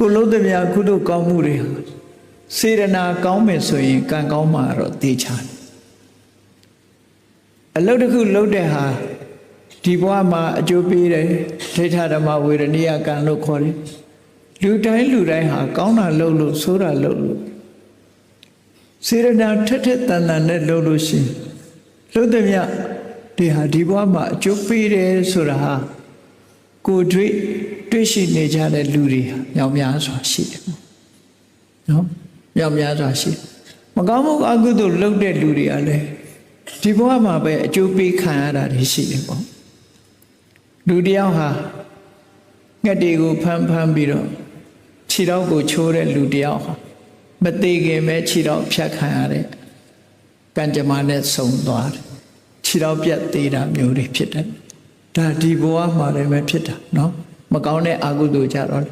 ကိုလုံးသမျှကုသိုလ်ကောင်းမှုတွေစေရနာကောင်းမယ်ဆိုရင်ကံကောင်းမှာတော့သိချတယ်အလုပ်တစ်ခုလုပ်တဲ့ဟာဒီဘဝမှာအကျိုးပေးတယ်ဒိဋ္ဌဓမ္မဝေရဏိယကံလို့ခေါ်တယ်လူတိုင်းဟာကောင်းတာလုပ်လို့ဆိုးတာလုပ်လို့စေရနာထက်ထက်တန်တန်နဲ့လုပ်လို့ရှိရင်လုပ်သမျှဒီဟာဒီဘဝမှာအကျိုးပေးတယ်ဆိုတာဟာကိုယ်တွေ့ရှိနေကြတဲ့လူတွေမြောက်များစွာရှိတယ်နော်မြောက်များစွာရှိမကောင်းမှုအကုသိုလ်လုပ်တဲ့လူတွေကလည်းဒီဘဝမှာပဲအကျိုးပေးခံရတာတွေရှိတယ်ပေါ့လူတယောက်ဟာငှက်တွေကိုဖမ်းပြီးတော့ခြေထောက်ကိုချိုးတဲ့လူတယောက်ဟာမသေးခင်ပဲခြေထောက်ဖြတ်ခံရတဲ့ကံကြမ္မာနဲ့ဆုံးသွားတယ်ခြေထောက်ပြတ်သေးတာမျိုးတွေဖြစ်တယ်ဒါဒီဘဝမှာလည်းပဲဖြစ်တာနော်မကောင်းတဲ့အကုသိုလ်ကြတော့